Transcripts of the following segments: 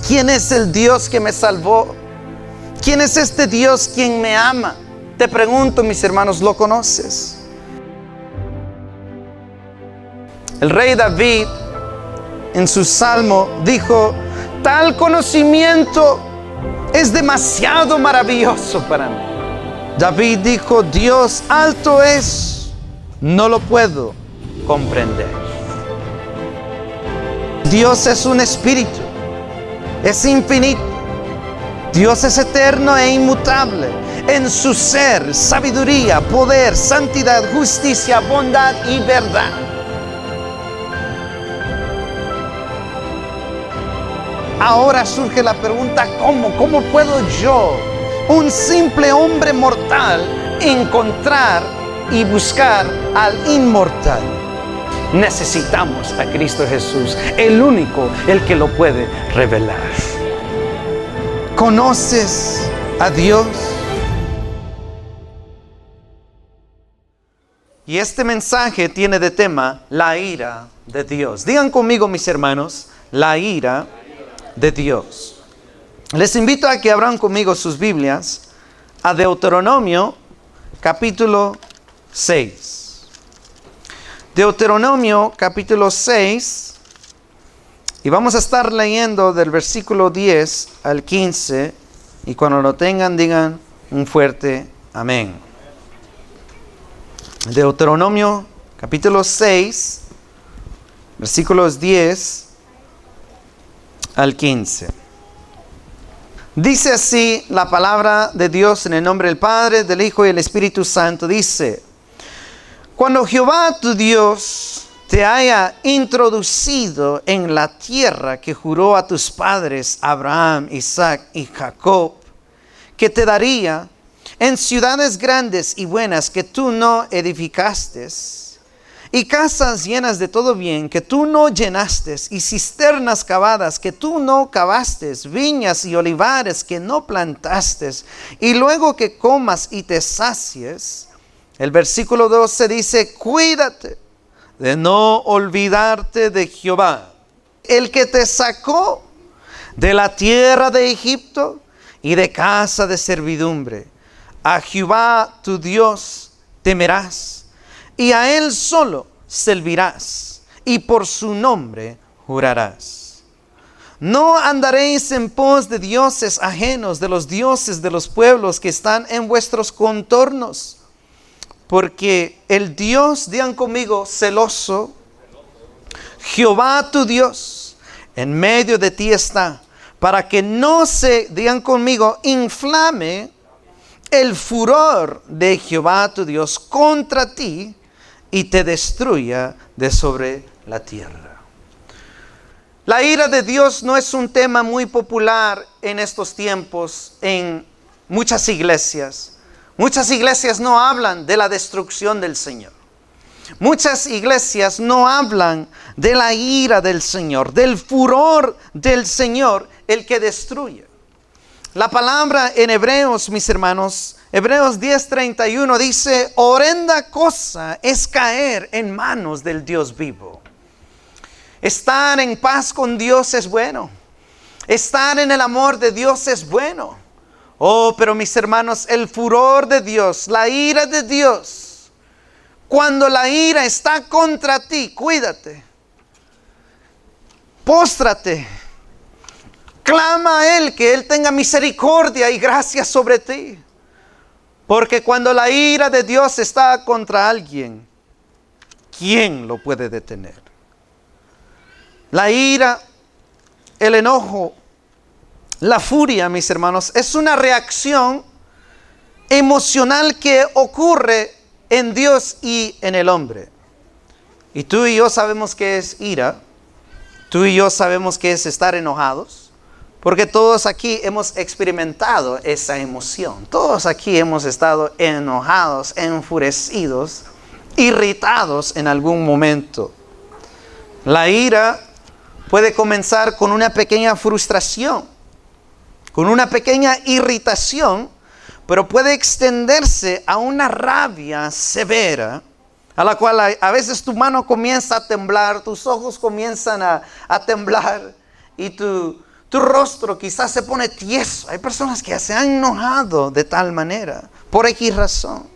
¿Quién es el Dios que me salvó? ¿Quién es este Dios quien me ama? Te pregunto, mis hermanos, ¿lo conoces? El rey David en su salmo dijo: tal conocimiento es demasiado maravilloso para mí. David dijo: Dios alto es, no lo puedo comprender. Dios es un espíritu, es infinito. Dios es eterno e inmutable en su ser, sabiduría, poder, santidad, justicia, bondad y verdad. Ahora surge la pregunta: ¿cómo puedo yo, un simple hombre mortal, encontrar y buscar al inmortal? Necesitamos a Cristo Jesús, el único, el que lo puede revelar. ¿Conoces a Dios? Y este mensaje tiene de tema la ira de Dios. Digan conmigo, mis hermanos, la ira de Dios. Les invito a que abran conmigo sus Biblias a Deuteronomio capítulo 6. Deuteronomio capítulo 6, y vamos a estar leyendo del versículo 10 al 15, y cuando lo tengan digan un fuerte amén. Deuteronomio capítulo 6, versículos 10 al 15. Dice así la palabra de Dios en el nombre del Padre, del Hijo y del Espíritu Santo. Dice: cuando Jehová tu Dios te haya introducido en la tierra que juró a tus padres Abraham, Isaac y Jacob, que te daría, en ciudades grandes y buenas que tú no edificaste, y casas llenas de todo bien que tú no llenaste, y cisternas cavadas que tú no cavaste, viñas y olivares que no plantaste, y luego que comas y te sacies. El versículo 12 dice: cuídate de no olvidarte de Jehová, el que te sacó de la tierra de Egipto y de casa de servidumbre. A Jehová tu Dios temerás, y a él solo servirás, y por su nombre jurarás. No andaréis en pos de dioses ajenos, de los dioses de los pueblos que están en vuestros contornos, porque el Dios, digan conmigo, celoso, Jehová tu Dios, en medio de ti está, para que no se, digan conmigo, inflame el furor de Jehová tu Dios contra ti y te destruya de sobre la tierra. La ira de Dios no es un tema muy popular en estos tiempos en muchas iglesias. Muchas iglesias no hablan de la destrucción del Señor. Muchas iglesias no hablan de la ira del Señor, del furor del Señor, el que destruye. La palabra en Hebreos, mis hermanos, Hebreos 10:31 dice: horrenda cosa es caer en manos del Dios vivo. Estar en paz con Dios es bueno. Estar en el amor de Dios es bueno. Oh, pero mis hermanos, el furor de Dios, la ira de Dios, cuando la ira está contra ti, cuídate. Póstrate. Clama a Él que Él tenga misericordia y gracia sobre ti. Porque cuando la ira de Dios está contra alguien, ¿quién lo puede detener? La ira, el enojo, la furia, mis hermanos, es una reacción emocional que ocurre en Dios y en el hombre. Y tú y yo sabemos qué es ira. Tú y yo sabemos qué es estar enojados. Porque todos aquí hemos experimentado esa emoción. Todos aquí hemos estado enojados, enfurecidos, irritados en algún momento. La ira puede comenzar con una pequeña frustración, con una pequeña irritación, pero puede extenderse a una rabia severa, a la cual a veces tu mano comienza a temblar, tus ojos comienzan a temblar, y tu tu rostro quizás se pone tieso. Hay personas que se han enojado de tal manera, por X razón.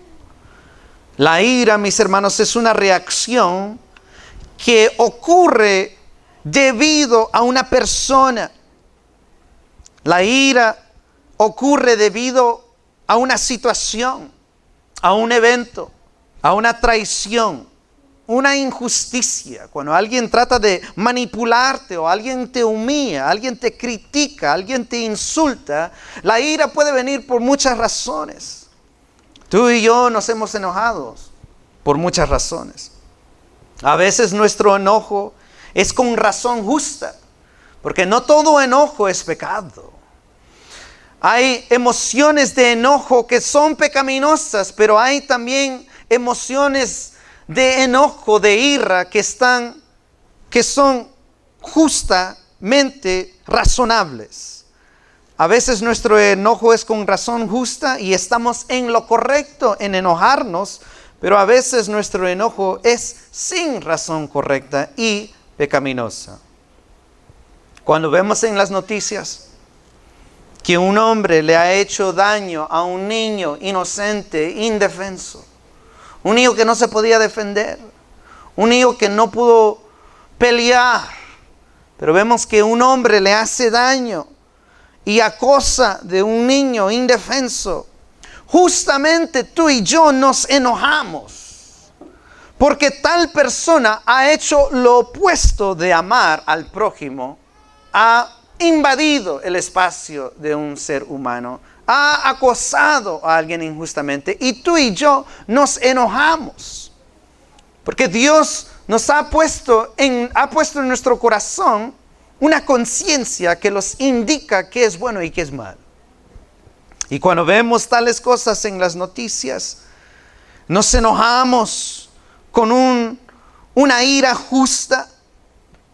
La ira, mis hermanos, es una reacción que ocurre debido a una persona. La ira ocurre debido a una situación, a un evento, a una traición, una injusticia. Cuando alguien trata de manipularte o alguien te humilla, alguien te critica, alguien te insulta, la ira puede venir por muchas razones. Tú y yo nos hemos enojado por muchas razones. A veces nuestro enojo es con razón justa, porque no todo enojo es pecado. Hay emociones de enojo que son pecaminosas, pero hay también emociones de enojo, de ira, que son justamente razonables. A veces nuestro enojo es con razón justa y estamos en lo correcto en enojarnos, pero a veces nuestro enojo es sin razón correcta y pecaminosa. Cuando vemos en las noticias que un hombre le ha hecho daño a un niño inocente, indefenso, un niño que no se podía defender, un niño que no pudo pelear, pero vemos que un hombre le hace daño y acosa de un niño indefenso, justamente tú y yo nos enojamos, porque tal persona ha hecho lo opuesto de amar al prójimo, ha invadido el espacio de un ser humano, ha acosado a alguien injustamente, y tú y yo nos enojamos, porque Dios nos ha puesto en nuestro corazón una conciencia que nos indica qué es bueno y qué es malo. Y cuando vemos tales cosas en las noticias, nos enojamos con una ira justa,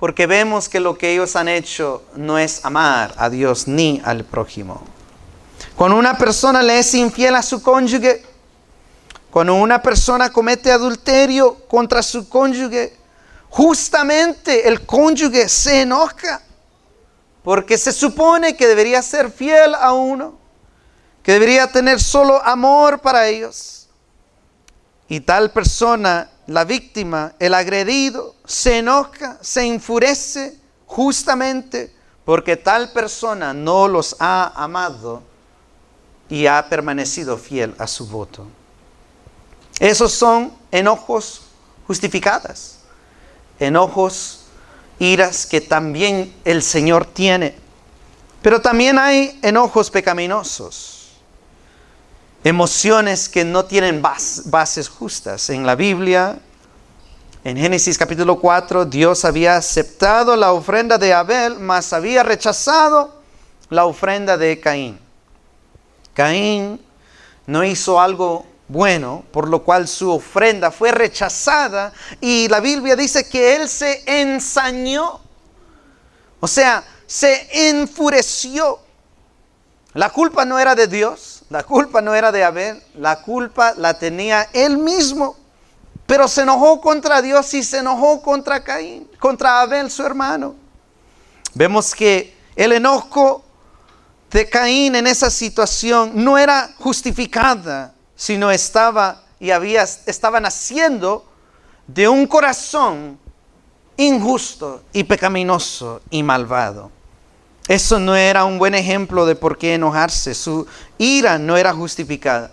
porque vemos que lo que ellos han hecho no es amar a Dios ni al prójimo. Cuando una persona le es infiel a su cónyuge, cuando una persona comete adulterio contra su cónyuge, justamente el cónyuge se enoja, porque se supone que debería ser fiel a uno, que debería tener solo amor para ellos. Y tal persona, la víctima, el agredido, se enoja, se enfurece justamente porque tal persona no los ha amado y ha permanecido fiel a su voto. Esos son enojos justificados, enojos, iras que también el Señor tiene. Pero también hay enojos pecaminosos, emociones que no tienen bases justas. En la Biblia, en Génesis capítulo 4, Dios había aceptado la ofrenda de Abel, mas había rechazado la ofrenda de Caín. Caín no hizo algo bueno, por lo cual su ofrenda fue rechazada, y la Biblia dice que él se ensañó, o sea, se enfureció. La culpa no era de Dios, la culpa no era de Abel, la culpa la tenía él mismo, pero se enojó contra Dios y se enojó contra Caín, contra Abel, su hermano. Vemos que el enojo de Caín en esa situación no era justificada, sino estaba naciendo de un corazón injusto y pecaminoso y malvado. Eso no era un buen ejemplo de por qué enojarse. Su ira no era justificada.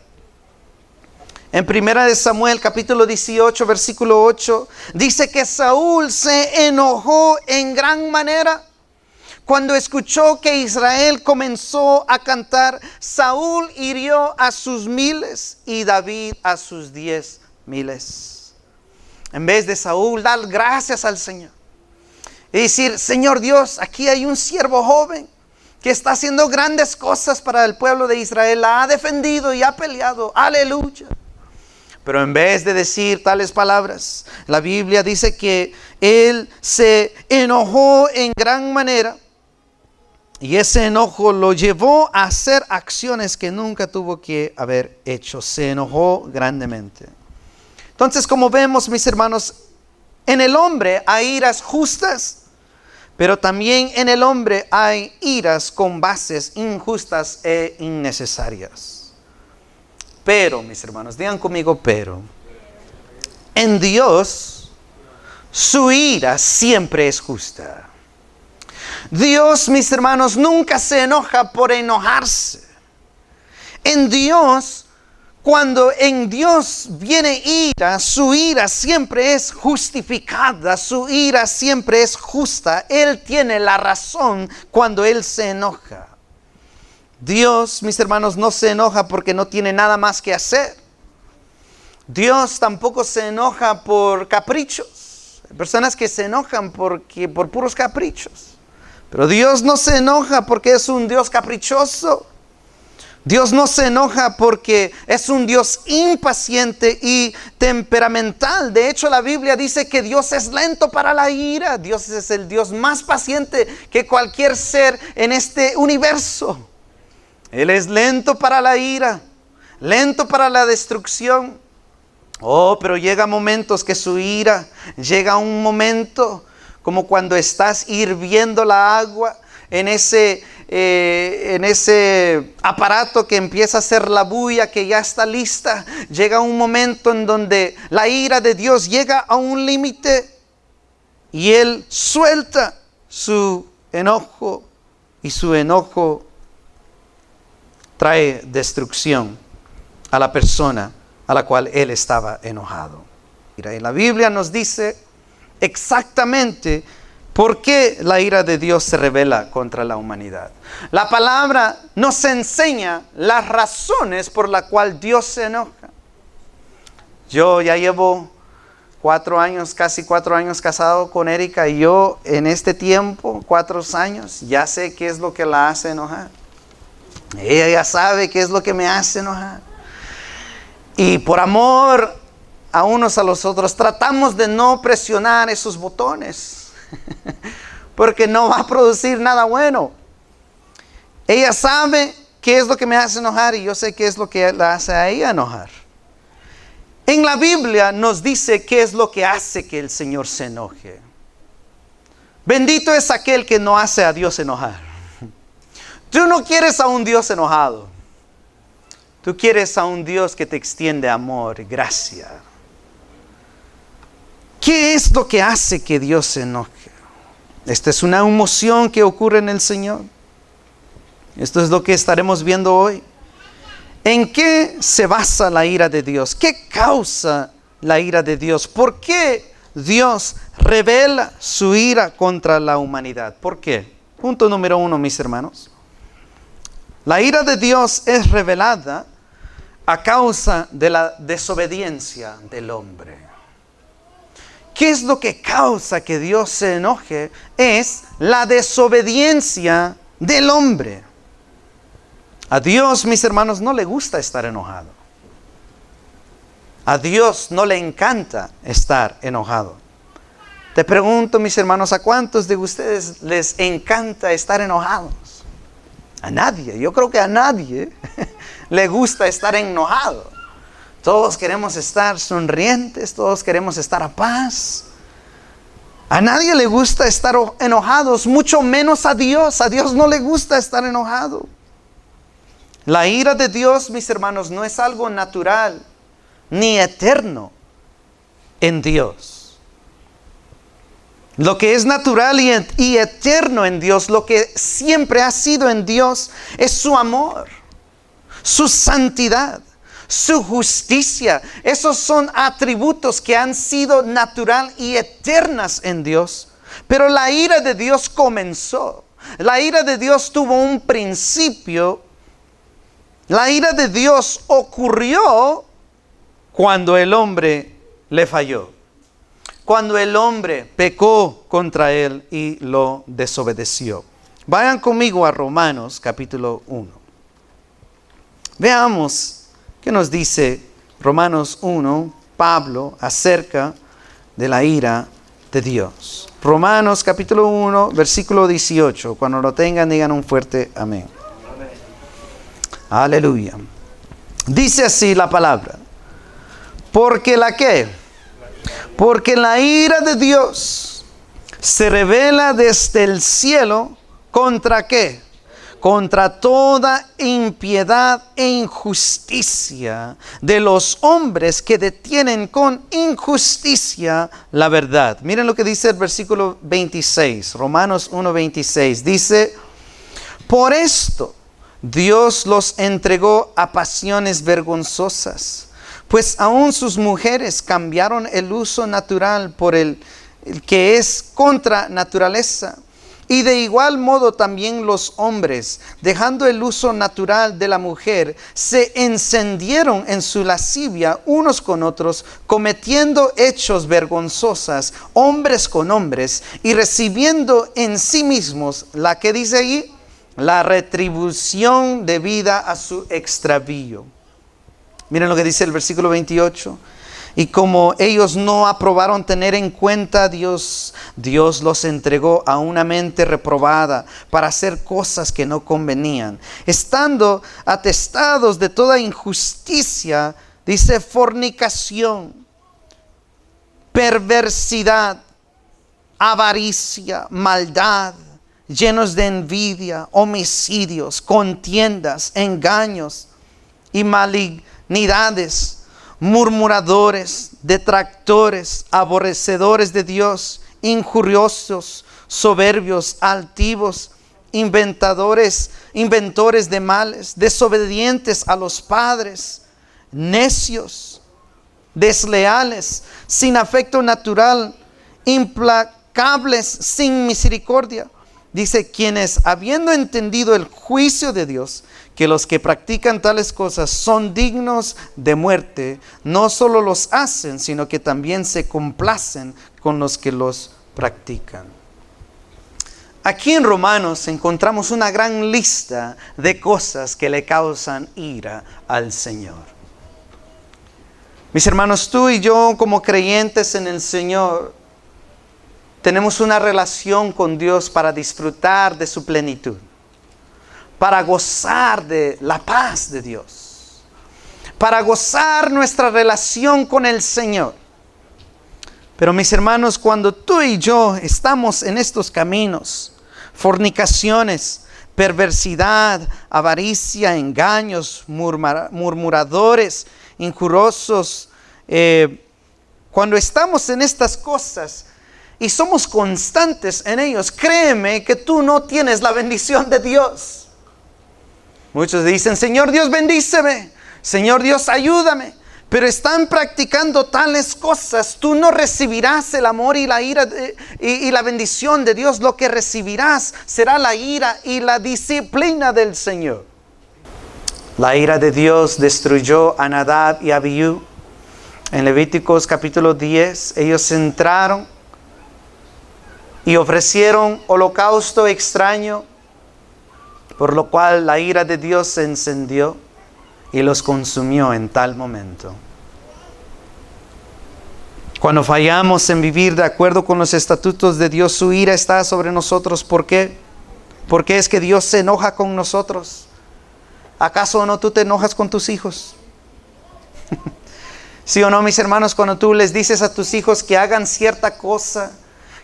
En 1 Samuel capítulo 18 versículo 8 dice que Saúl se enojó en gran manera cuando escuchó que Israel comenzó a cantar: Saúl hirió a sus 1000 y David a sus 10,000. En vez de Saúl dar gracias al Señor y decir: Señor Dios, aquí hay un siervo joven que está haciendo grandes cosas para el pueblo de Israel, la ha defendido y ha peleado, aleluya. Pero en vez de decir tales palabras, la Biblia dice que él se enojó en gran manera, y ese enojo lo llevó a hacer acciones que nunca tuvo que haber hecho. Se enojó grandemente. Entonces, como vemos, mis hermanos, en el hombre hay iras justas, pero también en el hombre hay iras con bases injustas e innecesarias. Pero, mis hermanos, digan conmigo, pero. En Dios, su ira siempre es justa. Dios, mis hermanos, nunca se enoja por enojarse. En Dios, cuando en Dios viene ira, su ira siempre es justificada, su ira siempre es justa. Él tiene la razón cuando Él se enoja. Dios, mis hermanos, no se enoja porque no tiene nada más que hacer. Dios tampoco se enoja por caprichos. Hay personas que se enojan por puros caprichos. Pero Dios no se enoja porque es un Dios caprichoso. Dios no se enoja porque es un Dios impaciente y temperamental. De hecho, la Biblia dice que Dios es lento para la ira. Dios es el Dios más paciente que cualquier ser en este universo. Él es lento para la ira, lento para la destrucción. Pero llega momentos que su ira, llega un momento como cuando estás hirviendo la agua en ese aparato que empieza a hacer la bulla, que ya está lista. Llega un momento en donde la ira de Dios llega a un límite y Él suelta su enojo, y su enojo trae destrucción a la persona a la cual Él estaba enojado. Y la Biblia nos dice exactamente por qué la ira de Dios se revela contra la humanidad. La palabra nos enseña las razones por las cuales Dios se enoja. Yo ya llevo 4 años, casi 4 años casado con Erika, y yo en este tiempo, 4 años, ya sé qué es lo que la hace enojar. Ella ya sabe qué es lo que me hace enojar. Y por amor a unos a los otros, tratamos de no presionar esos botones, porque no va a producir nada bueno. Ella sabe qué es lo que me hace enojar, y yo sé qué es lo que la hace a ella enojar. En la Biblia nos dice qué es lo que hace que el Señor se enoje. Bendito es aquel que no hace a Dios enojar. Tú no quieres a un Dios enojado. Tú quieres a un Dios que te extiende amor y gracia. ¿Qué es lo que hace que Dios se enoje? Esta es una emoción que ocurre en el Señor. Esto es lo que estaremos viendo hoy. ¿En qué se basa la ira de Dios? ¿Qué causa la ira de Dios? ¿Por qué Dios revela su ira contra la humanidad? ¿Por qué? Punto número 1, mis hermanos. La ira de Dios es revelada a causa de la desobediencia del hombre. ¿Qué es lo que causa que Dios se enoje? Es la desobediencia del hombre. A Dios, mis hermanos, no le gusta estar enojado. A Dios no le encanta estar enojado. Te pregunto, mis hermanos, ¿a cuántos de ustedes les encanta estar enojados? A nadie. Yo creo que a nadie le gusta estar enojado. Todos queremos estar sonrientes, todos queremos estar a paz. A nadie le gusta estar enojados, mucho menos a Dios. A Dios no le gusta estar enojado. La ira de Dios, mis hermanos, no es algo natural ni eterno en Dios. Lo que es natural y eterno en Dios, lo que siempre ha sido en Dios, es su amor, su santidad, su justicia. Esos son atributos que han sido natural y eternas en Dios. Pero la ira de Dios comenzó. La ira de Dios tuvo un principio. La ira de Dios ocurrió cuando el hombre le falló. Cuando el hombre pecó contra él y lo desobedeció. Vayan conmigo a Romanos capítulo 1. Veamos qué nos dice Romanos 1, Pablo, acerca de la ira de Dios. Romanos capítulo 1, versículo 18. Cuando lo tengan, digan un fuerte amén. Amén. Aleluya. Dice así la palabra. Porque la ira de Dios se revela desde el cielo ¿contra qué? Contra toda impiedad e injusticia de los hombres que detienen con injusticia la verdad. Miren lo que dice el versículo 26, Romanos 1:26. Dice, por esto Dios los entregó a pasiones vergonzosas, pues aún sus mujeres cambiaron el uso natural por el que es contra naturaleza. Y de igual modo también los hombres, dejando el uso natural de la mujer, se encendieron en su lascivia unos con otros, cometiendo hechos vergonzosos, hombres con hombres, y recibiendo en sí mismos, la que dice ahí, la retribución debida a su extravío. Miren lo que dice el versículo 28. Y como ellos no aprobaron tener en cuenta a Dios, Dios los entregó a una mente reprobada para hacer cosas que no convenían, estando atestados de toda injusticia, dice fornicación, perversidad, avaricia, maldad, llenos de envidia, homicidios, contiendas, engaños y malignidades, murmuradores, detractores, aborrecedores de Dios, injuriosos, soberbios, altivos, inventores de males, desobedientes a los padres, necios, desleales, sin afecto natural, implacables, sin misericordia. Dice, quienes habiendo entendido el juicio de Dios, que los que practican tales cosas son dignos de muerte, no solo los hacen, sino que también se complacen con los que los practican. Aquí en Romanos encontramos una gran lista de cosas que le causan ira al Señor. Mis hermanos, tú y yo como creyentes en el Señor, tenemos una relación con Dios para disfrutar de su plenitud, para gozar de la paz de Dios, para gozar nuestra relación con el Señor. Pero mis hermanos, cuando tú y yo estamos en estos caminos, fornicaciones, perversidad, avaricia, engaños, murmuradores, injuriosos, cuando estamos en estas cosas y somos constantes en ellos, créeme que tú no tienes la bendición de Dios. Muchos dicen, Señor Dios, bendíceme. Señor Dios, ayúdame. Pero están practicando tales cosas. Tú no recibirás el amor y la ira y la bendición de Dios. Lo que recibirás será la ira y la disciplina del Señor. La ira de Dios destruyó a Nadab y Abiú. En Levíticos capítulo 10, ellos entraron y ofrecieron holocausto extraño, por lo cual la ira de Dios se encendió y los consumió en tal momento. Cuando fallamos en vivir de acuerdo con los estatutos de Dios, su ira está sobre nosotros. ¿Por qué? Porque es que Dios se enoja con nosotros. ¿Acaso no tú te enojas con tus hijos? ¿Sí o no, mis hermanos? Cuando tú les dices a tus hijos que hagan cierta cosa,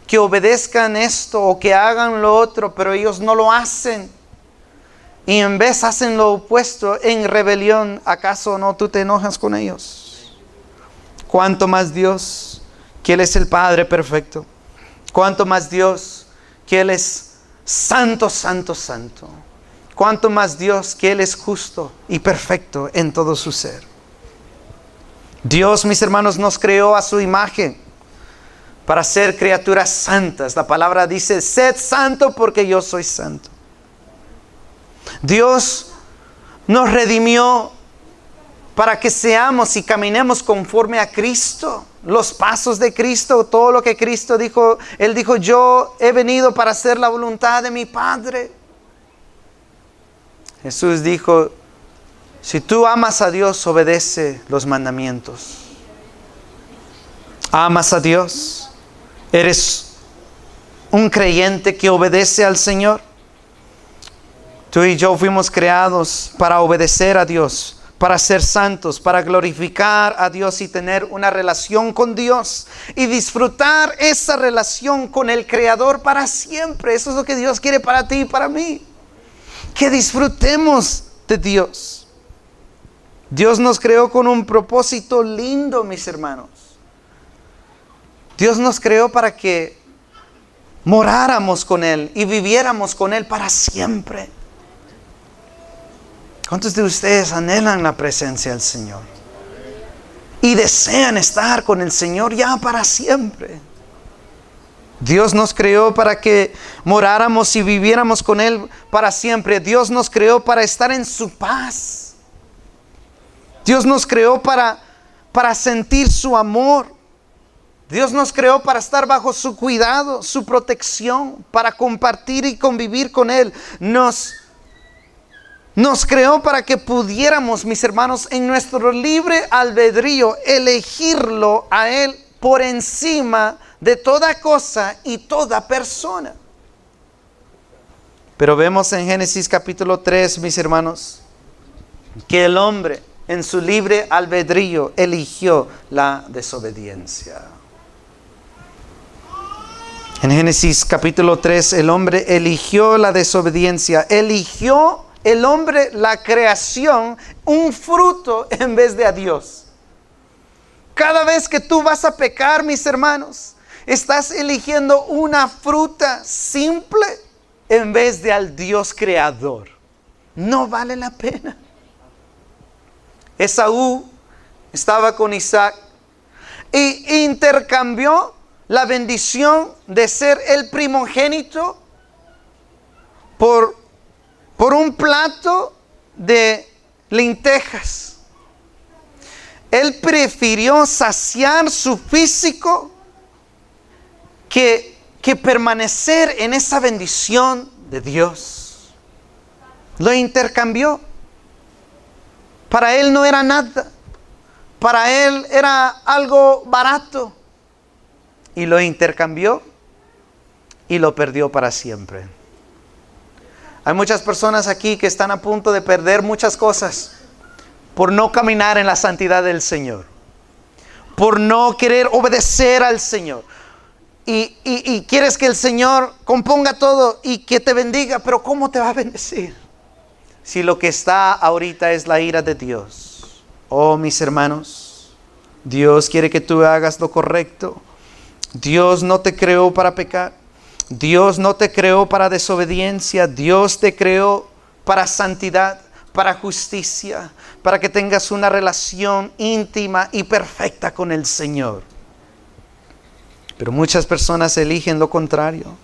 que obedezcan esto o que hagan lo otro, pero ellos no lo hacen, y en vez hacen lo opuesto en rebelión, ¿acaso no tú te enojas con ellos? ¿Cuánto más Dios, que Él es el Padre perfecto? ¿Cuánto más Dios, que Él es santo, santo, santo? ¿Cuánto más Dios, que Él es justo y perfecto en todo su ser? Dios, mis hermanos, nos creó a su imagen para ser criaturas santas. La palabra dice, sed santo porque yo soy santo. Dios nos redimió para que seamos y caminemos conforme a Cristo, los pasos de Cristo, todo lo que Cristo dijo. Él dijo, yo he venido para hacer la voluntad de mi Padre. Jesús dijo, si tú amas a Dios, obedece los mandamientos. ¿Amas a Dios? ¿Eres un creyente que obedece al Señor? Tú y yo fuimos creados para obedecer a Dios, para ser santos, para glorificar a Dios y tener una relación con Dios y disfrutar esa relación con el Creador para siempre. Eso es lo que Dios quiere para ti y para mí. Que disfrutemos de Dios. Dios nos creó con un propósito lindo, mis hermanos. Dios nos creó para que moráramos con Él y viviéramos con Él para siempre. ¿Cuántos de ustedes anhelan la presencia del Señor? Y desean estar con el Señor ya para siempre. Dios nos creó para que moráramos y viviéramos con Él para siempre. Dios nos creó para estar en su paz. Dios nos creó para sentir su amor. Dios nos creó para estar bajo su cuidado, su protección, para compartir y convivir con Él. Nos creó para que pudiéramos, mis hermanos, en nuestro libre albedrío, elegirlo a Él por encima de toda cosa y toda persona. Pero vemos en Génesis capítulo 3, mis hermanos, que el hombre en su libre albedrío eligió la desobediencia. En Génesis capítulo 3, el hombre eligió la desobediencia, eligió el hombre la creación, un fruto en vez de a Dios. Cada vez que tú vas a pecar, mis hermanos, estás eligiendo una fruta simple en vez de al Dios creador. No vale la pena. Esaú estaba con Isaac e intercambió la bendición de ser el primogénito por un plato de lentejas. Él prefirió saciar su físico que permanecer en esa bendición de Dios. Lo intercambió. Para él no era nada. Para él era algo barato. Y lo intercambió y lo perdió para siempre. Hay muchas personas aquí que están a punto de perder muchas cosas por no caminar en la santidad del Señor, por no querer obedecer al Señor. Y quieres que el Señor componga todo y que te bendiga, pero ¿cómo te va a bendecir si lo que está ahorita es la ira de Dios? Oh, mis hermanos, Dios quiere que tú hagas lo correcto. Dios no te creó para pecar. Dios no te creó para desobediencia. Dios te creó para santidad, para justicia, para que tengas una relación íntima y perfecta con el Señor. Pero muchas personas eligen lo contrario.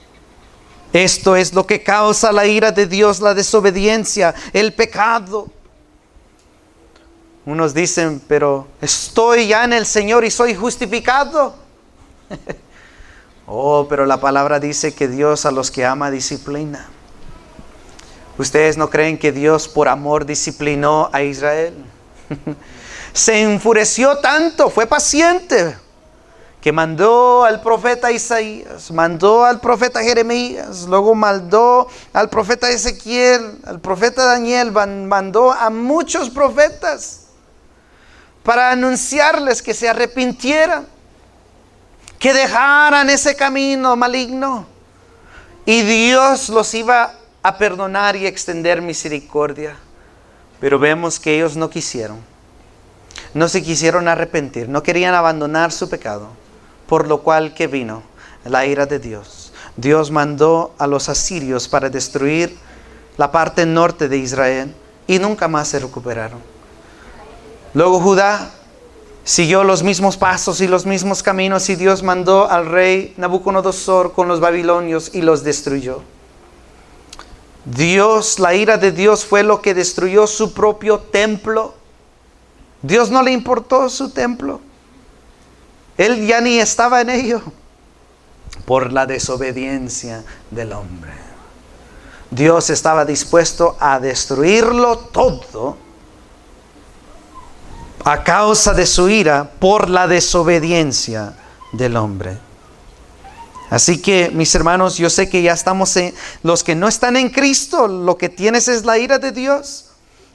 Esto es lo que causa la ira de Dios, la desobediencia, el pecado. Unos dicen, pero estoy ya en el Señor y soy justificado. Oh, pero la palabra dice que Dios a los que ama disciplina. ¿Ustedes no creen que Dios por amor disciplinó a Israel? Se enfureció tanto, fue paciente, que mandó al profeta Isaías, mandó al profeta Jeremías, luego mandó al profeta Ezequiel, al profeta Daniel, mandó a muchos profetas para anunciarles que se arrepintieran, que dejaran ese camino maligno, y Dios los iba a perdonar y extender misericordia. Pero vemos que ellos no quisieron, no se quisieron arrepentir, no querían abandonar su pecado, por lo cual que vino la ira de Dios. Dios mandó a los asirios para destruir la parte norte de Israel y nunca más se recuperaron. Luego Judá siguió los mismos pasos y los mismos caminos, y Dios mandó al rey Nabucodonosor con los babilonios y los destruyó. La ira de Dios fue lo que destruyó su propio templo. Dios no le importó su templo. Él ya ni estaba en ello por la desobediencia del hombre. Dios estaba dispuesto a destruirlo todo a causa de su ira por la desobediencia del hombre. Así que, mis hermanos, yo sé que ya estamos los que no están en Cristo, lo que tienes es la ira de Dios.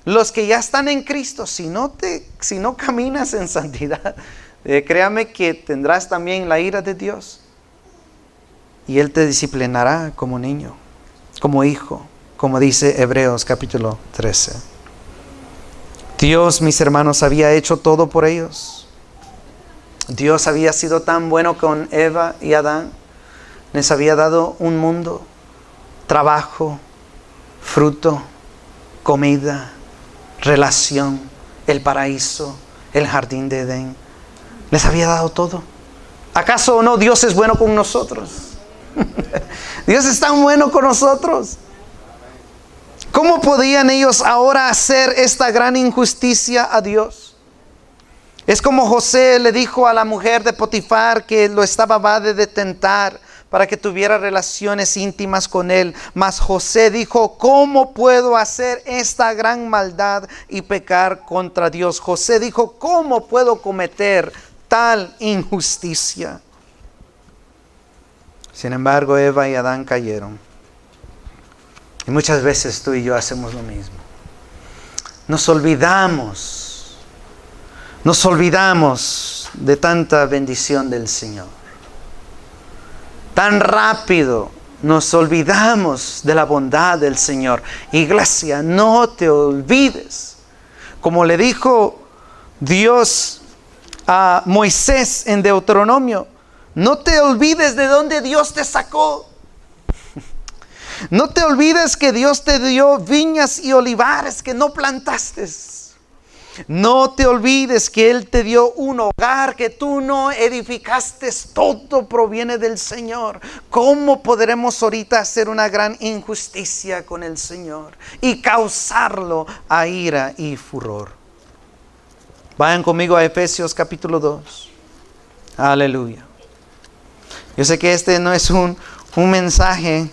los que ya están en Cristo, si no caminas en santidad, créame que tendrás también la ira de Dios. Y Él te disciplinará como niño, como hijo, como dice Hebreos capítulo 13. Dios, mis hermanos, había hecho todo por ellos. Dios había sido tan bueno con Eva y Adán. Les había dado un mundo, trabajo, fruto, comida, relación, el paraíso, el jardín de Edén. Les había dado todo. ¿Acaso no Dios es bueno con nosotros? Dios es tan bueno con nosotros. ¿Cómo podían ellos ahora hacer esta gran injusticia a Dios? Es como José le dijo a la mujer de Potifar que lo estaba de tentar para que tuviera relaciones íntimas con él. Mas José dijo, ¿cómo puedo hacer esta gran maldad y pecar contra Dios? José dijo, ¿cómo puedo cometer tal injusticia? Sin embargo, Eva y Adán cayeron. Y muchas veces tú y yo hacemos lo mismo. Nos olvidamos de tanta bendición del Señor. Tan rápido nos olvidamos de la bondad del Señor. Iglesia, no te olvides. Como le dijo Dios a Moisés en Deuteronomio, no te olvides de dónde Dios te sacó. No te olvides que Dios te dio viñas y olivares que no plantaste. No te olvides que Él te dio un hogar que tú no edificaste. Todo proviene del Señor. ¿Cómo podremos ahorita hacer una gran injusticia con el Señor y causarlo a ira y furor? Vayan conmigo a Efesios capítulo 2. Aleluya. Yo sé que este no es un mensaje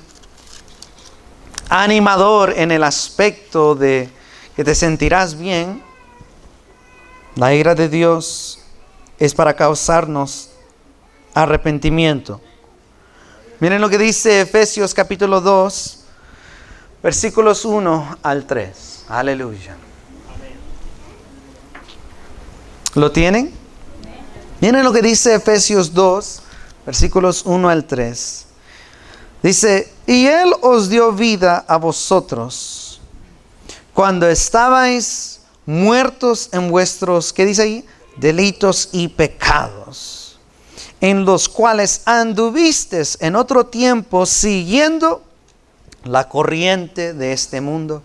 animador en el aspecto de que te sentirás bien. La ira de Dios es para causarnos arrepentimiento. Miren lo que dice Efesios capítulo 2, versículos 1 al 3. Aleluya. ¿Lo tienen? Miren lo que dice Efesios 2, versículos 1 al 3. Dice, y Él os dio vida a vosotros cuando estabais muertos en vuestros, ¿qué dice ahí? Delitos y pecados, en los cuales anduvisteis en otro tiempo siguiendo la corriente de este mundo,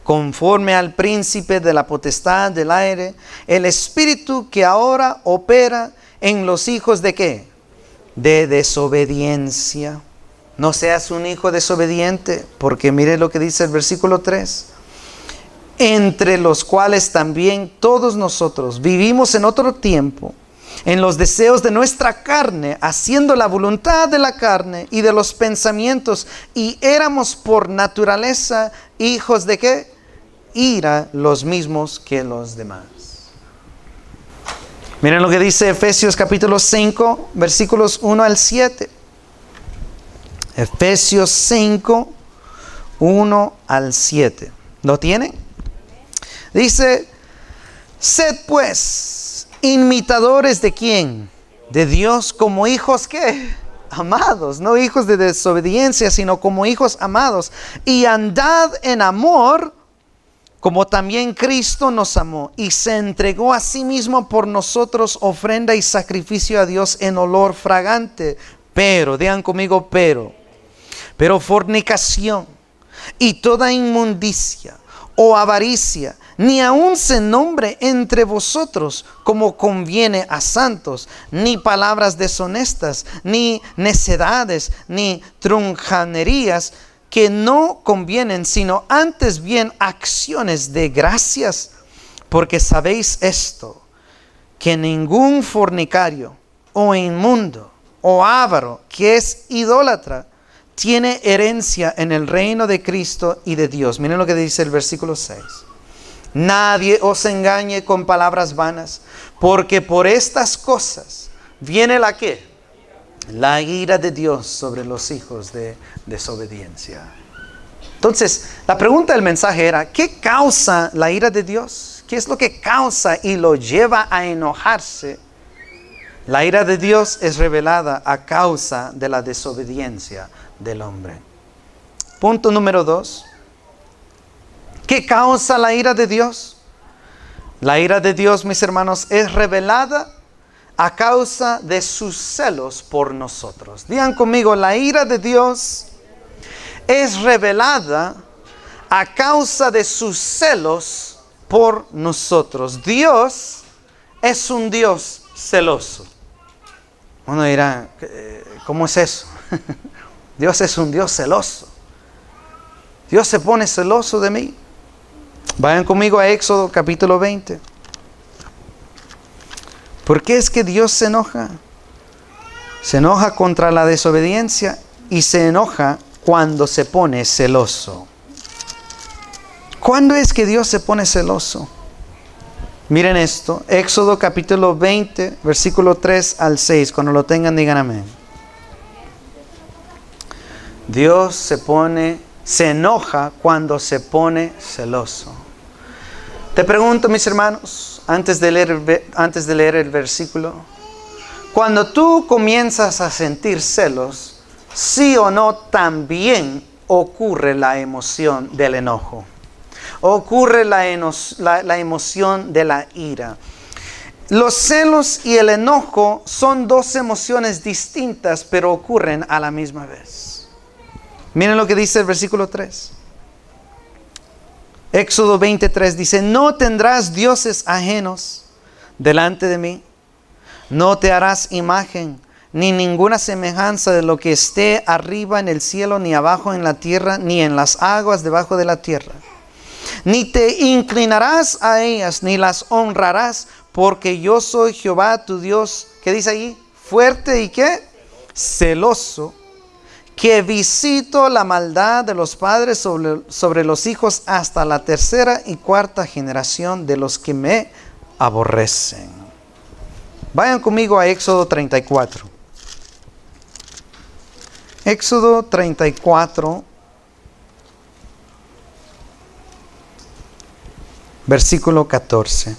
conforme al príncipe de la potestad del aire, el espíritu que ahora opera en los hijos de ¿qué? De desobediencia. No seas un hijo desobediente, porque mire lo que dice el versículo 3. Entre los cuales también todos nosotros vivimos en otro tiempo, en los deseos de nuestra carne, haciendo la voluntad de la carne y de los pensamientos, y éramos por naturaleza hijos de ¿qué? Ira, los mismos que los demás. Miren lo que dice Efesios capítulo 5, versículos 1 al 7. Efesios 5, 1 al 7. ¿Lo tienen? Dice, sed pues imitadores de ¿quién? De Dios como hijos ¿qué? Amados, no hijos de desobediencia, sino como hijos amados. Y andad en amor, como también Cristo nos amó y se entregó a sí mismo por nosotros, ofrenda y sacrificio a Dios en olor fragante. Pero, digan conmigo, pero fornicación y toda inmundicia o avaricia, ni aun se nombre entre vosotros como conviene a santos, ni palabras deshonestas, ni necedades, ni trunjanerías que no convienen, sino antes bien acciones de gracias. Porque sabéis esto, que ningún fornicario o inmundo o avaro que es idólatra tiene herencia en el reino de Cristo y de Dios. Miren lo que dice el versículo 6. Nadie os engañe con palabras vanas, porque por estas cosas viene la ¿qué? La ira de Dios sobre los hijos de desobediencia. Entonces, la pregunta del mensaje era, ¿qué causa la ira de Dios? ¿Qué es lo que causa y lo lleva a enojarse? La ira de Dios es revelada a causa de la desobediencia del hombre. Punto número 2. ¿Qué causa la ira de Dios? La ira de Dios, mis hermanos, es revelada a causa de sus celos por nosotros. Digan conmigo, la ira de Dios es revelada a causa de sus celos por nosotros. Dios es un Dios celoso. Uno dirá, ¿cómo es eso? Dios es un Dios celoso. Dios se pone celoso de mí. Vayan conmigo a Éxodo capítulo 20. ¿Por qué es que Dios se enoja? Se enoja contra la desobediencia y se enoja cuando se pone celoso. ¿Cuándo es que Dios se pone celoso? Miren esto, Éxodo capítulo 20, versículo 3 al 6. Cuando lo tengan, digan amén. Dios se enoja cuando se pone celoso. Te pregunto, mis hermanos, antes de leer el versículo, cuando tú comienzas a sentir celos, ¿sí o no también ocurre la emoción del enojo? Ocurre la emoción de la ira. Los celos y el enojo son dos emociones distintas, pero ocurren a la misma vez. Miren lo que dice el versículo 3. Éxodo 23 dice, no tendrás dioses ajenos delante de mí. No te harás imagen, ni ninguna semejanza de lo que esté arriba en el cielo, ni abajo en la tierra, ni en las aguas debajo de la tierra. Ni te inclinarás a ellas, ni las honrarás, porque yo soy Jehová tu Dios. ¿Qué dice ahí? Fuerte y ¿qué? Celoso, que visito la maldad de los padres sobre los hijos hasta la tercera y cuarta generación de los que me aborrecen. Vayan conmigo a Éxodo 34. Éxodo 34, versículo 14.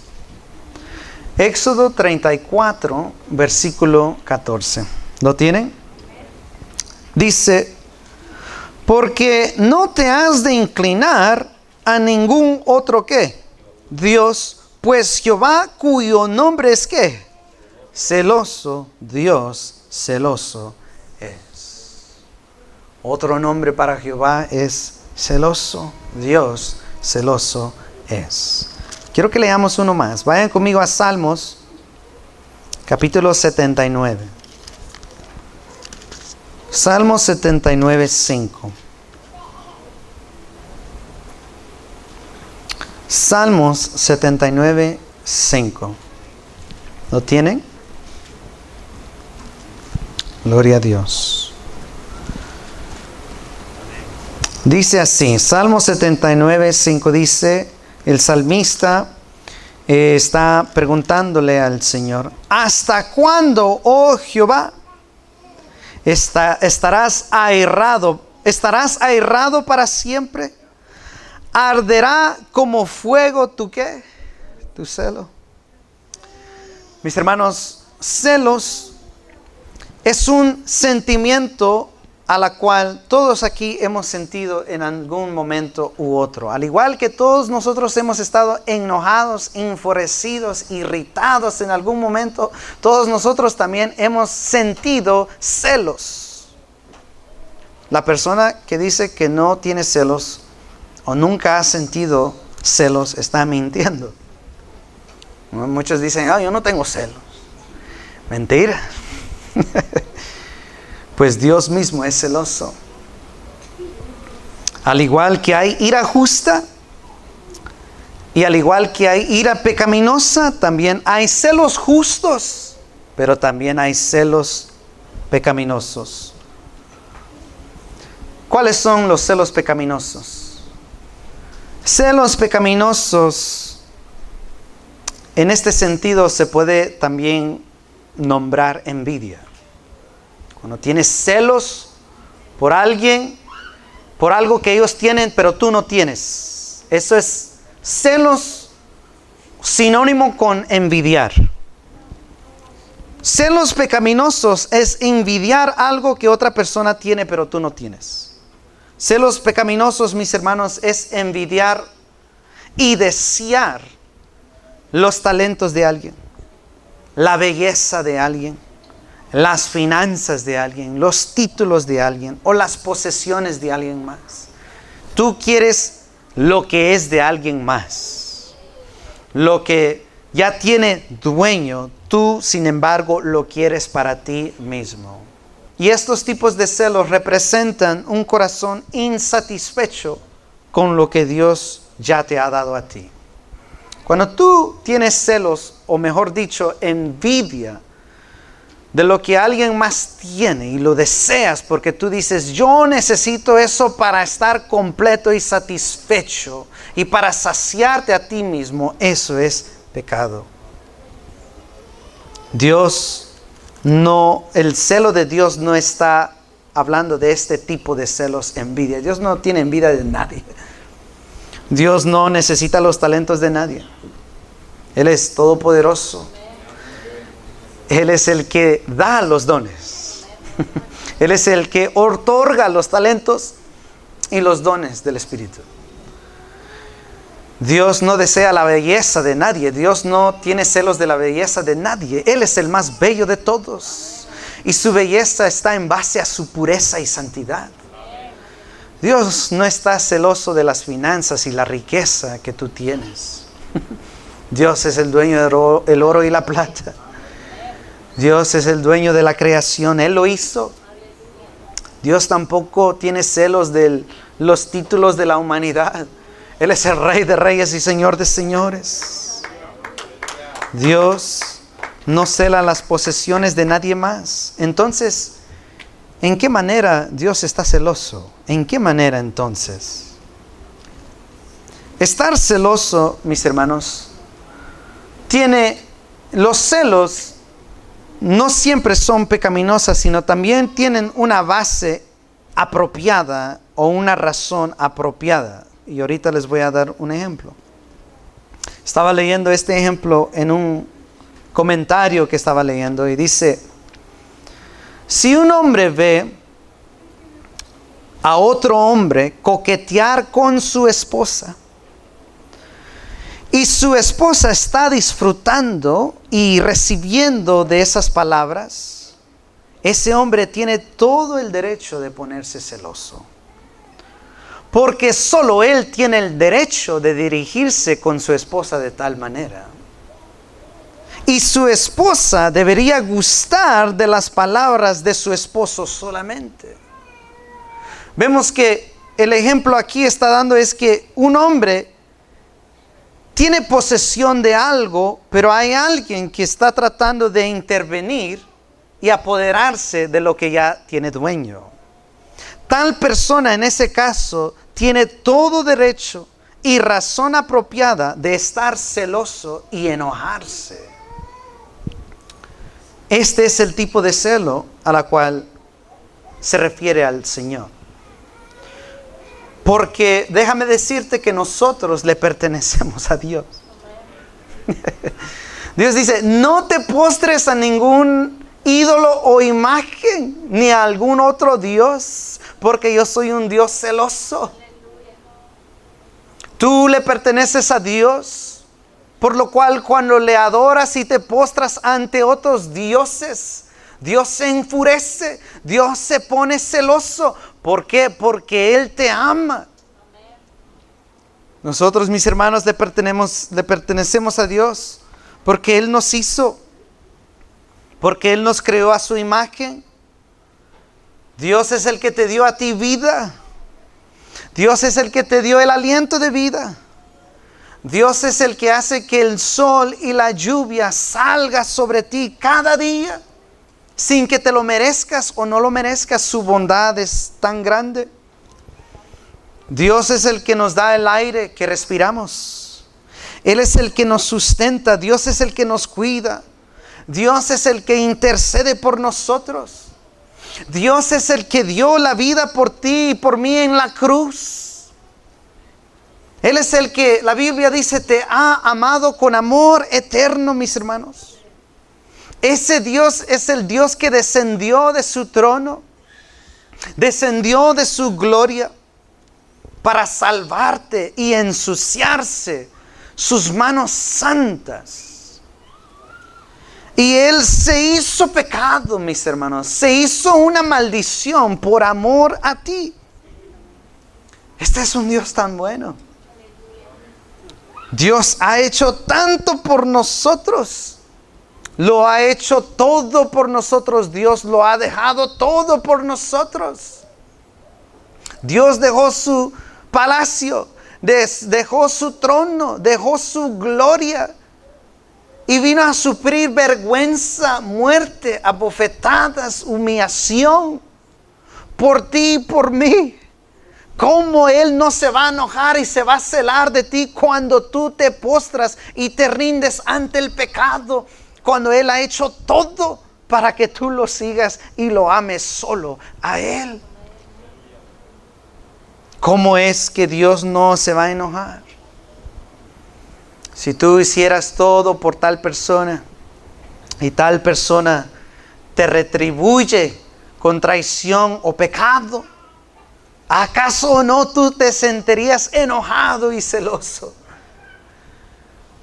Éxodo 34, versículo 14. ¿Lo tienen? Dice, porque no te has de inclinar a ningún otro ¿qué? Dios, pues Jehová, cuyo nombre es ¿qué? Celoso, Dios celoso es. Otro nombre para Jehová es celoso, Dios celoso es. Quiero que leamos uno más. Vayan conmigo a Salmos, capítulo 79. Salmo 79, 5. Salmos 79, 5. ¿Lo tienen? Gloria a Dios. Dice así, Salmo 79, 5 dice, el salmista está preguntándole al Señor, ¿hasta cuándo, oh Jehová, estarás airado para siempre? ¿Arderá como fuego tu qué? Tu celo. Mis hermanos, celos es un sentimiento a la cual todos aquí hemos sentido en algún momento u otro. Al igual que todos nosotros hemos estado enojados, enfurecidos, irritados en algún momento, todos nosotros también hemos sentido celos. La persona que dice que no tiene celos o nunca ha sentido celos está mintiendo. Muchos dicen, yo no tengo celos. Mentira. Pues Dios mismo es celoso. Al igual que hay ira justa y al igual que hay ira pecaminosa, también hay celos justos, pero también hay celos pecaminosos. ¿Cuáles son los celos pecaminosos? Celos pecaminosos, en este sentido se puede también nombrar envidia. Cuando tienes celos por alguien por algo que ellos tienen, pero tú no tienes. Eso es celos, sinónimo con envidiar. Celos pecaminosos es envidiar algo que otra persona tiene, pero tú no tienes. Celos pecaminosos, mis hermanos, es envidiar y desear los talentos de alguien, la belleza de alguien, las finanzas de alguien, los títulos de alguien o las posesiones de alguien más. Tú quieres lo que es de alguien más, lo que ya tiene dueño. Tú, sin embargo, lo quieres para ti mismo. Y estos tipos de celos representan un corazón insatisfecho con lo que Dios ya te ha dado a ti. Cuando tú tienes celos, o mejor dicho, envidia de lo que alguien más tiene y lo deseas porque tú dices, yo necesito eso para estar completo y satisfecho y para saciarte a ti mismo, eso es pecado. El celo de Dios no está hablando de este tipo de celos, envidia. Dios no tiene envidia de nadie. Dios no necesita los talentos de nadie. Él es todopoderoso. Él es el que da los dones. Él es el que otorga los talentos y los dones del Espíritu. Dios no desea la belleza de nadie. Dios no tiene celos de la belleza de nadie. Él es el más bello de todos. Y su belleza está en base a su pureza y santidad. Dios no está celoso de las finanzas y la riqueza que tú tienes. Dios es el dueño del oro y la plata. Dios es el dueño de la creación. Él lo hizo. Dios tampoco tiene celos de los títulos de la humanidad. Él es el Rey de Reyes y Señor de Señores. Dios no cela las posesiones de nadie más. Entonces, ¿en qué manera Dios está celoso? ¿En qué manera entonces? Estar celoso, mis hermanos, los celos no siempre son pecaminosas, sino también tienen una base apropiada o una razón apropiada. Y ahorita les voy a dar un ejemplo. Estaba leyendo este ejemplo en un comentario que estaba leyendo y dice, si un hombre ve a otro hombre coquetear con su esposa y su esposa está disfrutando y recibiendo de esas palabras, ese hombre tiene todo el derecho de ponerse celoso. Porque solo él tiene el derecho de dirigirse con su esposa de tal manera. Y su esposa debería gustar de las palabras de su esposo solamente. Vemos que el ejemplo aquí está dando es que un hombre tiene posesión de algo, pero hay alguien que está tratando de intervenir y apoderarse de lo que ya tiene dueño. Tal persona en ese caso tiene todo derecho y razón apropiada de estar celoso y enojarse. Este es el tipo de celo a la cual se refiere al Señor. Porque déjame decirte que nosotros le pertenecemos a Dios. Dios dice, no te postres a ningún ídolo o imagen, ni a algún otro Dios, porque yo soy un Dios celoso. Tú le perteneces a Dios, por lo cual cuando le adoras y te postras ante otros dioses, Dios se enfurece, Dios se pone celoso. ¿Por qué? Porque Él te ama. Nosotros, mis hermanos, le pertenecemos a Dios porque Él nos hizo, porque Él nos creó a su imagen. Dios es el que te dio a ti vida. Dios es el que te dio el aliento de vida. Dios es el que hace que el sol y la lluvia salga sobre ti cada día, sin que te lo merezcas o no lo merezcas. Su bondad es tan grande. Dios es el que nos da el aire que respiramos. Él es el que nos sustenta. Dios es el que nos cuida. Dios es el que intercede por nosotros. Dios es el que dio la vida por ti y por mí en la cruz. Él es el que, la Biblia dice, te ha amado con amor eterno, mis hermanos. Ese Dios es el Dios que descendió de su trono, descendió de su gloria para salvarte y ensuciarse sus manos santas. Y Él se hizo pecado, mis hermanos, se hizo una maldición por amor a ti. Este es un Dios tan bueno. Dios ha hecho tanto por nosotros. Lo ha hecho todo por nosotros. Dios lo ha dejado todo por nosotros. Dios dejó su palacio, dejó su trono, dejó su gloria y vino a sufrir vergüenza, muerte, abofetadas, humillación por ti y por mí. ¿Cómo Él no se va a enojar y se va a celar de ti cuando tú te postras y te rindes ante el pecado? Cuando Él ha hecho todo para que tú lo sigas y lo ames solo a Él. ¿Cómo es que Dios no se va a enojar? Si tú hicieras todo por tal persona y tal persona te retribuye con traición o pecado, ¿acaso no tú te sentirías enojado y celoso?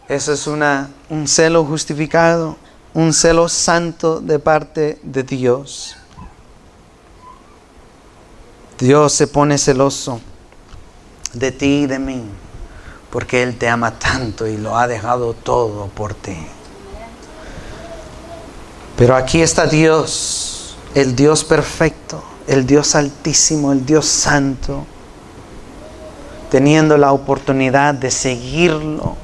Eso es un celo justificado, un celo santo de parte de Dios. Dios se pone celoso de ti y de mí, porque Él te ama tanto y lo ha dejado todo por ti. Pero aquí está Dios, el Dios perfecto, el Dios altísimo, el Dios santo, teniendo la oportunidad de seguirlo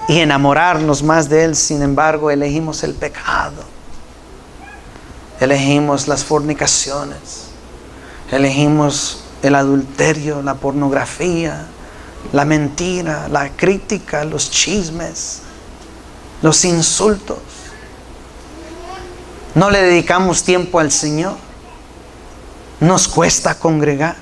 y enamorarnos más de Él. Sin embargo, elegimos el pecado, elegimos las fornicaciones, elegimos el adulterio, la pornografía, la mentira, la crítica, los chismes, los insultos. No le dedicamos tiempo al Señor. Nos cuesta congregar.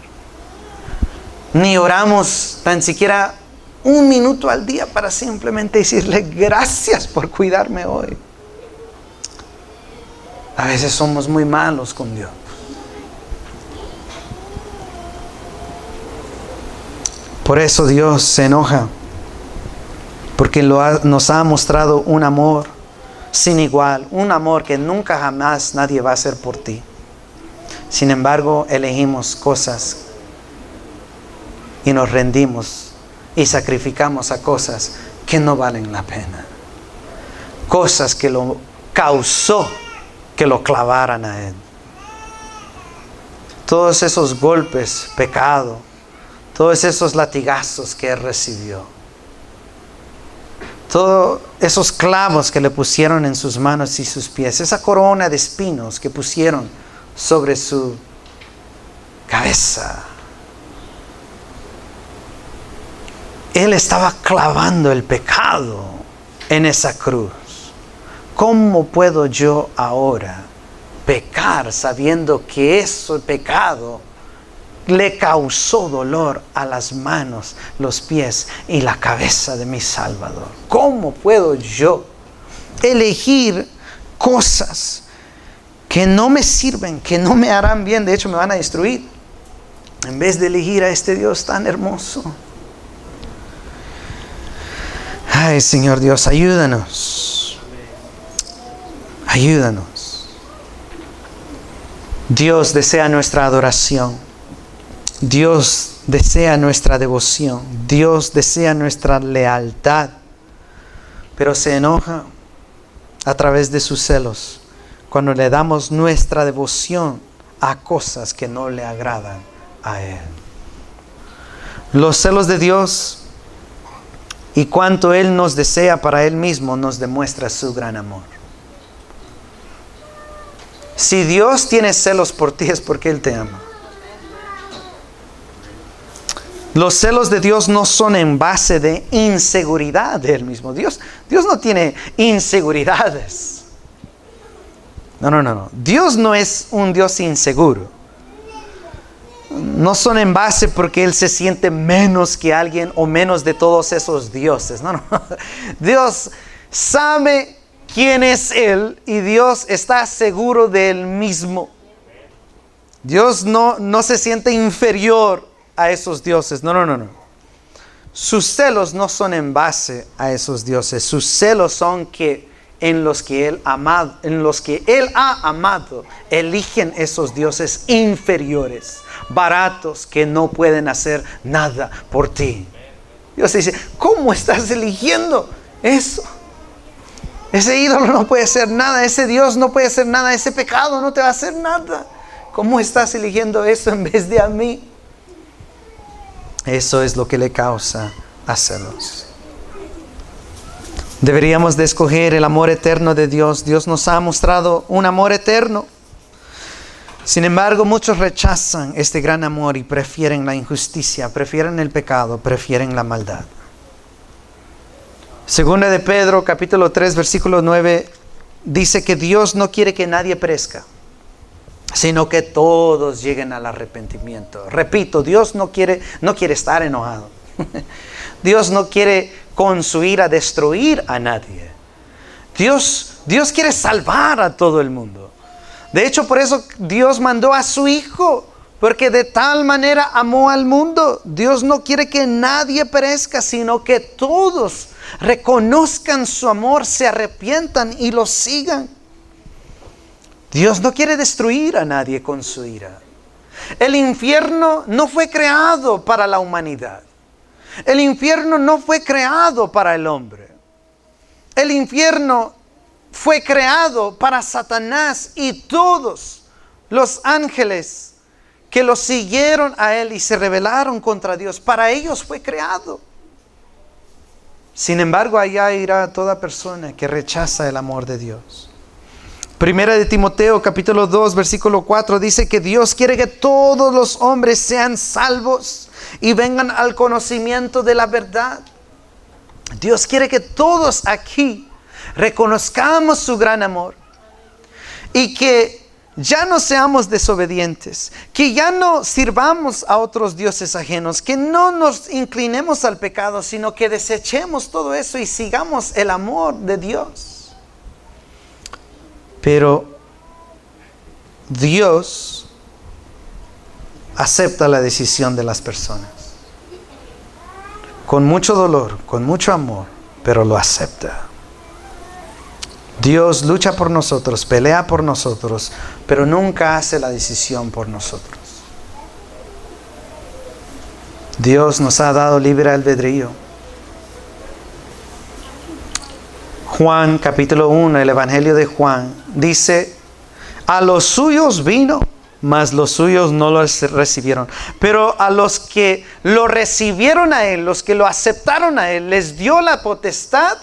Ni oramos tan siquiera un minuto al día para simplemente decirle gracias por cuidarme hoy. A veces somos muy malos con Dios. Por eso Dios se enoja, porque nos ha mostrado un amor sin igual, un amor que nunca jamás nadie va a hacer por ti. Sin embargo, elegimos cosas y nos rendimos y sacrificamos a cosas que no valen la pena. Cosas que lo causó que lo clavaran a Él. Todos esos golpes, pecado, todos esos latigazos que Él recibió, todos esos clavos que le pusieron en sus manos y sus pies, esa corona de espinos que pusieron sobre su cabeza. Él estaba clavando el pecado en esa cruz. ¿Cómo puedo yo ahora pecar sabiendo que ese pecado le causó dolor a las manos, los pies y la cabeza de mi Salvador? ¿Cómo puedo yo elegir cosas que no me sirven, que no me harán bien, de hecho me van a destruir, en vez de elegir a este Dios tan hermoso? Ay, Señor Dios, ayúdanos. Ayúdanos. Dios desea nuestra adoración. Dios desea nuestra devoción. Dios desea nuestra lealtad. Pero se enoja a través de sus celos cuando le damos nuestra devoción a cosas que no le agradan a Él. Los celos de Dios y cuánto Él nos desea para Él mismo nos demuestra su gran amor. Si Dios tiene celos por ti es porque Él te ama. Los celos de Dios no son en base de inseguridad de Él mismo. Dios no tiene inseguridades. No. Dios no es un Dios inseguro. No son en base porque Él se siente menos que alguien o menos de todos esos dioses. No. Dios sabe quién es Él y Dios está seguro de Él mismo. Dios no se siente inferior a esos dioses. No. Sus celos no son en base a esos dioses. Sus celos son en los que Él ha amado, eligen esos dioses inferiores, baratos, que no pueden hacer nada por ti. Dios dice, ¿cómo estás eligiendo eso? Ese ídolo no puede hacer nada, ese Dios no puede hacer nada, ese pecado no te va a hacer nada. ¿Cómo estás eligiendo eso en vez de a mí? Eso es lo que le causa a celos. Deberíamos de escoger el amor eterno de Dios. Dios nos ha mostrado un amor eterno. Sin embargo, muchos rechazan este gran amor y prefieren la injusticia, prefieren el pecado, prefieren la maldad. Segunda de Pedro, capítulo 3, versículo 9, dice que Dios no quiere que nadie perezca, sino que todos lleguen al arrepentimiento. Repito, Dios no quiere estar enojado. Dios no quiere con su ira destruir a nadie. Dios quiere salvar a todo el mundo. De hecho, por eso Dios mandó a su Hijo, porque de tal manera amó al mundo. Dios no quiere que nadie perezca, sino que todos reconozcan su amor, se arrepientan y lo sigan. Dios no quiere destruir a nadie con su ira. El infierno no fue creado para la humanidad. El infierno no fue creado para el hombre. El infierno fue creado para Satanás y todos los ángeles que lo siguieron a él y se rebelaron contra Dios. Para ellos fue creado. Sin embargo, allá irá toda persona que rechaza el amor de Dios. Primera de Timoteo, capítulo 2, versículo 4, dice que Dios quiere que todos los hombres sean salvos y vengan al conocimiento de la verdad. Dios quiere que todos aquí reconozcamos su gran amor y que ya no seamos desobedientes, que ya no sirvamos a otros dioses ajenos, que no nos inclinemos al pecado, sino que desechemos todo eso y sigamos el amor de Dios. Pero Dios acepta la decisión de las personas. Con mucho dolor, con mucho amor, pero lo acepta. Dios lucha por nosotros, pelea por nosotros, pero nunca hace la decisión por nosotros. Dios nos ha dado libre albedrío. Juan capítulo 1, el Evangelio de Juan, dice, a los suyos vino, mas los suyos no lo recibieron. Pero a los que lo recibieron a Él, los que lo aceptaron a Él, les dio la potestad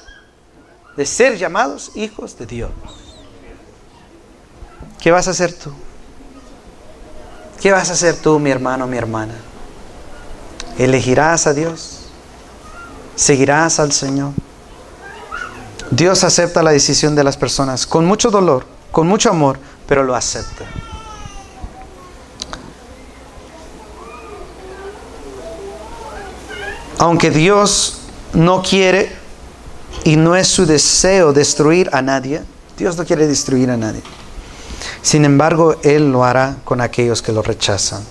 de ser llamados hijos de Dios. ¿Qué vas a hacer tú? ¿Qué vas a hacer tú, mi hermano, mi hermana? ¿Elegirás a Dios? ¿Seguirás al Señor? Dios acepta la decisión de las personas con mucho dolor, con mucho amor, pero lo acepta. Aunque Dios no quiere y no es su deseo destruir a nadie, Dios no quiere destruir a nadie. Sin embargo, Él lo hará con aquellos que lo rechazan.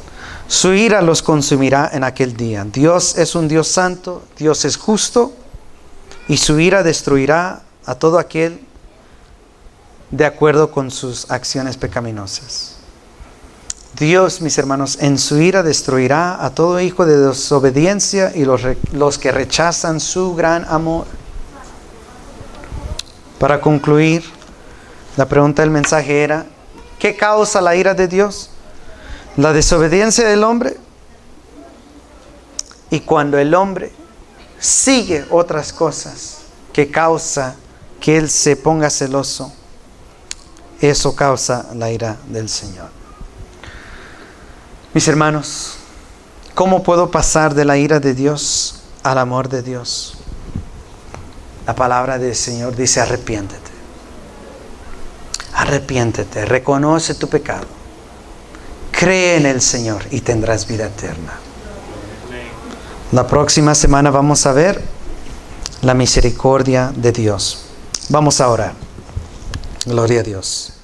Su ira los consumirá en aquel día. Dios es un Dios santo, Dios es justo, y su ira destruirá a todo aquel de acuerdo con sus acciones pecaminosas. Dios, mis hermanos, en su ira destruirá a todo hijo de desobediencia y los que rechazan su gran amor. Para concluir, la pregunta del mensaje era, ¿qué causa la ira de Dios? La desobediencia del hombre. Y cuando el hombre sigue otras cosas que causa que Él se ponga celoso, eso causa la ira del Señor. Mis hermanos, ¿cómo puedo pasar de la ira de Dios al amor de Dios? La palabra del Señor dice, arrepiéntete. arrepiéntete, reconoce tu pecado, cree en el Señor y tendrás vida eterna. La próxima semana vamos a ver la misericordia de Dios. Vamos a orar. Gloria a Dios.